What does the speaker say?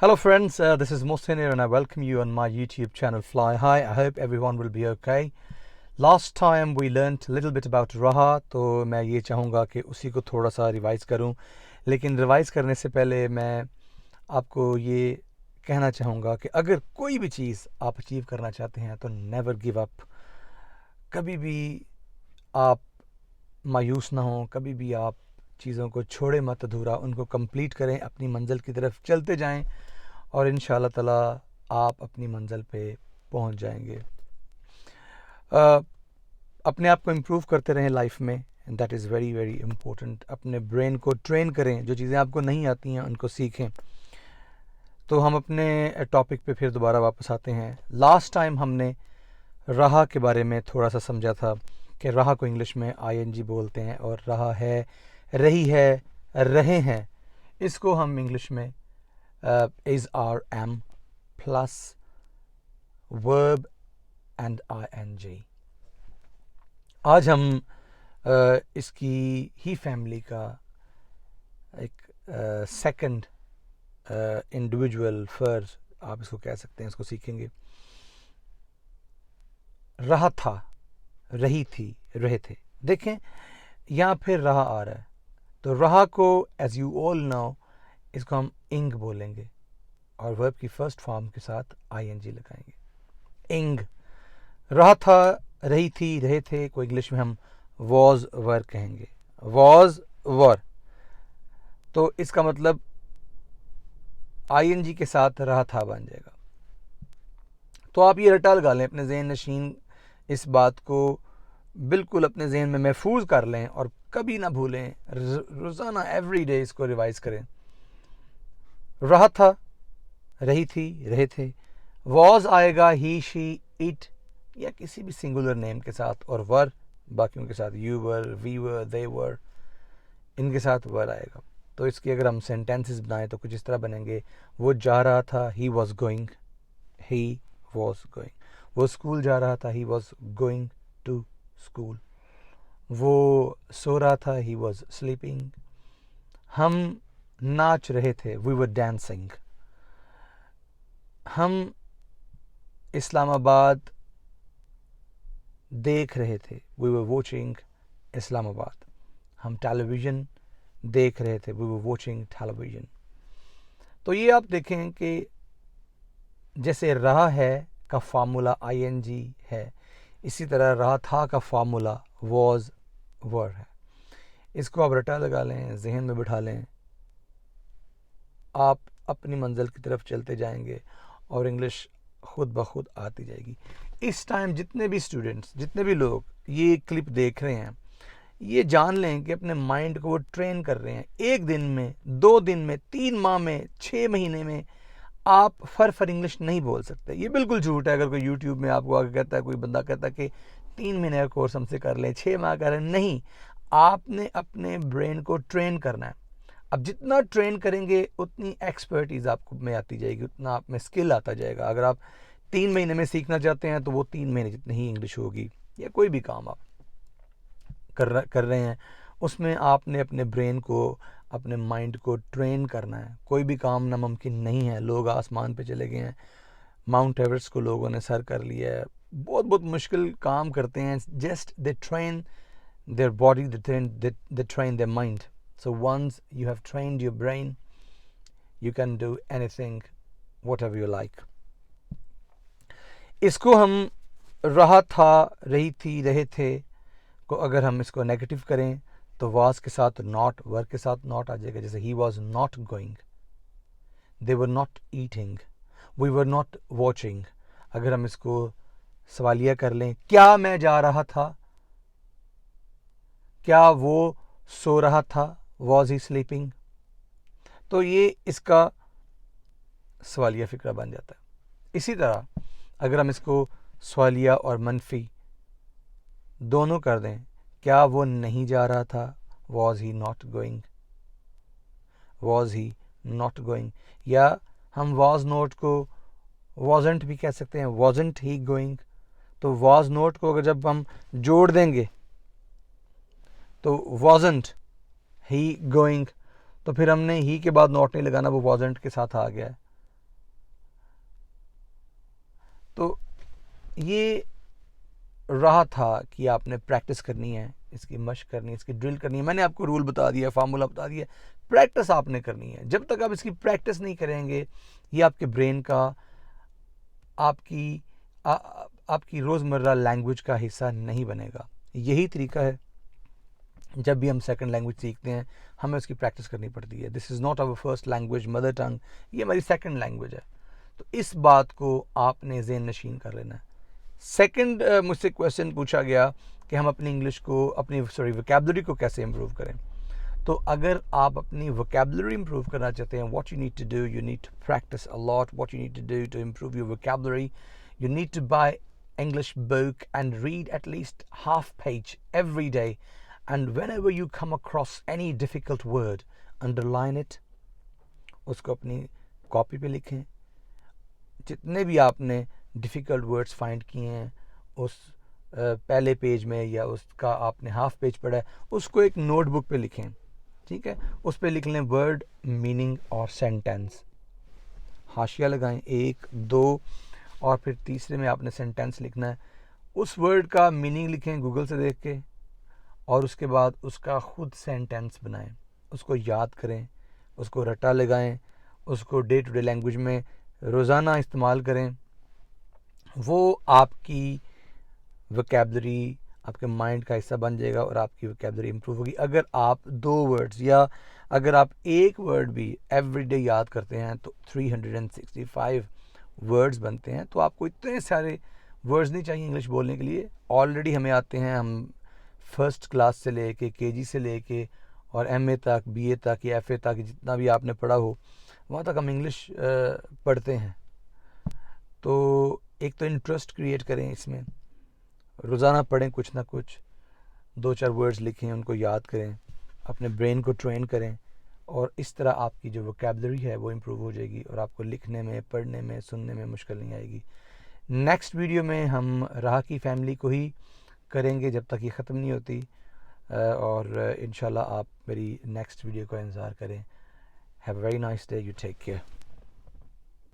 Hello friends, this is Mohsin here and I welcome you on my YouTube channel Fly High. I hope everyone will be okay. Last time we learnt a little bit about raha, तो मैं ये चाहूँगा कि उसी को थोड़ा सा revise करूँ, लेकिन रिवाइज़ करने से पहले मैं आपको ये कहना चाहूँगा कि अगर कोई भी चीज़ आप अचीव करना चाहते हैं तो नेवर गिव अप. कभी भी आप मायूस ना हों, कभी भी आप चीज़ों को छोड़े मत अधूरा, उनको कंप्लीट करें, अपनी मंजिल की तरफ चलते जाएं और इंशाअल्लाह ताला आप अपनी मंजिल पे पहुंच जाएंगे. अपने आप को इम्प्रूव करते रहें लाइफ में, that is very very important. अपने ब्रेन को ट्रेन करें, जो चीज़ें आपको नहीं आती हैं उनको सीखें. तो हम अपने टॉपिक पे फिर दोबारा वापस आते हैं. लास्ट टाइम हमने रहा के बारे में थोड़ा सा समझा था कि रहा को इंग्लिश में ING बोलते हैं और रहा है, रही है, रहे हैं. इसको हम इंग्लिश में is are am plus verb and ing. आज हम इसकी ही फैमिली का एक सेकंड इंडिविजुअल फर्ज आप इसको कह सकते हैं, इसको सीखेंगे. रहा था, रही थी, रहे थे. देखें यहाँ फिर रहा आ रहा है, तो रहा को एज यू ऑल नो इसको हम इंग बोलेंगे और वर्ब की फर्स्ट फॉर्म के साथ ING लगाएंगे. इंग. रहा था, रही थी, रहे थे को इंग्लिश में हम वॉज वर कहेंगे. वॉज वर, तो इसका मतलब ING के साथ रहा था बन जाएगा. तो आप ये रटा लगा लें, अपने ज़हन नशीन इस बात को बिल्कुल अपने ज़हन में महफूज कर लें और कभी ना भूलें. रोज़ाना एवरी डे इसको रिवाइज़ करें. रहा था, रही थी, रहे थे. वॉज आएगा ही, शी, इट या किसी भी सिंगुलर नेम के साथ, और वर बाकियों के साथ यू वर, वी वर, दे वर, इनके साथ वर आएगा. तो इसकी अगर हम सेंटेंसेस बनाएं तो कुछ इस तरह बनेंगे. वो जा रहा था, he was going, he was going. वो स्कूल जा रहा था, he was going to school. वो सो रहा था, ही वॉज स्लीपिंग. हम नाच रहे थे, वी वर डांसिंग. हम इस्लामाबाद देख रहे थे, वी वर वॉचिंग इस्लामाबाद. हम टेलीविज़न देख रहे थे, वी वर वॉचिंग टेलीविज़न. तो ये आप देखें कि जैसे रहा है का फार्मूला ING है, इसी तरह रहा था का फार्मूला वॉज वर है. इसको आप रटा लगा लें, जहन में बिठा लें, आप अपनी मंजिल की तरफ चलते जाएंगे और इंग्लिश खुद ब खुद आती जाएगी. इस टाइम जितने भी स्टूडेंट्स, जितने भी लोग ये क्लिप देख रहे हैं, ये जान लें कि अपने माइंड को वो ट्रेन कर रहे हैं. 1 दिन में, 2 दिन में, 3 माह में, 6 महीने में आप फर इंग्लिश नहीं बोल सकते. ये बिल्कुल झूठ है. अगर कोई यूट्यूब में आपको आगे कहता है, कोई बंदा कहता है कि 3 महीने का कोर्स हमसे कर लें, 6 माह का, नहीं. आपने अपने ब्रेन को ट्रेन करना है. अब जितना ट्रेन करेंगे उतनी एक्सपर्टीज़ आपको में आती जाएगी, उतना आप में स्किल आता जाएगा. अगर आप 3 महीने में सीखना चाहते हैं तो वो 3 महीने जितनी ही इंग्लिश होगी. या कोई भी काम आप कर रहे हैं, उसमें आपने अपने ब्रेन को, अपने माइंड को ट्रेन करना है. कोई भी काम नामुमकिन नहीं है. लोग आसमान पे चले गए हैं, माउंट एवरेस्ट को लोगों ने सर कर लिया है. बहुत बहुत मुश्किल काम करते हैं. Just they train their body, they train their mind. So once you have trained your brain, you can do anything, whatever you like. इसको हम रहा था, रही थी, रहे थे को अगर हम इसको नेगेटिव करें तो was के साथ not, वर्क के साथ not आ जाएगा. जैसे he was not going, they were not eating, we were not watching. अगर हम इसको सवालिया कर लें, क्या मैं जा रहा था, क्या वो सो रहा था, वॉज ही स्लीपिंग. तो ये इसका सवालिया फ़िक्रा बन जाता है. इसी तरह अगर हम इसको सवालिया और मनफी दोनों कर दें, क्या वो नहीं जा रहा था, was he not going, was he not going. या हम वॉज नॉट को वॉजेंट भी कह सकते हैं, वॉजेंट ही गोइंग. तो वॉज नॉट को अगर जब हम जोड़ देंगे तो wasn't he going, तो फिर हमने ही के बाद नॉट नहीं लगाना, वो wasn't के साथ आ गया है. تو یہ رہا تھا کہ آپ نے پریکٹس کرنی ہے، اس کی مشق کرنی ہے، اس کی ڈرل کرنی ہے. میں نے آپ کو رول بتا دیا، فارمولہ بتا دیا. پریکٹس آپ نے کرنی ہے. جب تک آپ اس کی پریکٹس نہیں کریں گے یہ آپ کے برین کا، آپ کی روزمرہ لینگویج کا حصہ نہیں بنے گا. یہی طریقہ ہے جب بھی ہم سیکنڈ لینگویج سیکھتے ہیں ہمیں اس کی پریکٹس کرنی پڑتی ہے. This is not our first language, mother tongue, یہ ہماری سیکنڈ لینگویج ہے. تو اس بات کو آپ نے ذہن نشین کر لینا ہے. سیکنڈ مجھ سے کویشچن پوچھا گیا کہ ہم اپنی انگلش کو ویکیبلری کو کیسے امپروو کریں. تو اگر آپ اپنی ویکیبلری امپروو کرنا چاہتے ہیں، what you need to do, you need to practice a lot. What you need to do to improve your vocabulary, you need to buy English book and read at least half page every day, and whenever you come across any difficult word, underline it. اس کو اپنی copy پہ لکھیں. جتنے بھی آپ نے difficult words find کیے ہیں اس پہلے پیج میں یا اس کا آپ نے ہاف پیج پڑھا ہے اس کو ایک نوٹ بک پہ لکھیں. ٹھیک ہے، اس پہ لکھ لیں ورڈ، میننگ اور سینٹینس. حاشیہ لگائیں 1 2 اور پھر تیسرے میں آپ نے سینٹینس لکھنا ہے. اس ورڈ کا میننگ لکھیں گوگل سے دیکھ کے، اور اس کے بعد اس کا خود سینٹینس بنائیں. اس کو یاد کریں، اس کو رٹا لگائیں، اس کو ڈے ٹو ڈے لینگویج میں روزانہ استعمال کریں. وہ آپ کی ویکیبلری، آپ کے مائنڈ کا حصہ بن جائے گا اور آپ کی ویکیبلری امپروو ہوگی. اگر آپ 2 ورڈز یا اگر آپ ایک ورڈ بھی ایوری ڈے یاد کرتے ہیں تو 365 ورڈز بنتے ہیں. تو آپ کو اتنے سارے ورڈز نہیں چاہیے انگلش بولنے کے لیے. آلریڈی ہمیں آتے ہیں. ہم فرسٹ کلاس سے لے کے کے جی سے لے کے اور ایم اے تک، بی اے تک یا ایف اے تک، جتنا بھی آپ نے پڑھا ہو وہاں تک ہم انگلش پڑھتے ہیں. تو ایک تو انٹرسٹ کریٹ کریں اس میں، روزانہ پڑھیں کچھ نہ کچھ، 2-4 ورڈز لکھیں، ان کو یاد کریں، اپنے برین کو ٹرین کریں، اور اس طرح آپ کی جو ویکیبلری ہے وہ امپروو ہو جائے گی اور آپ کو لکھنے میں، پڑھنے میں، سننے میں مشکل نہیں آئے گی. نیکسٹ ویڈیو میں ہم راہ کی فیملی کو ہی کریں گے جب تک یہ ختم نہیں ہوتی، اور انشاءاللہ آپ میری نیکسٹ ویڈیو کا انتظار کریں. Have a very nice day. You take care.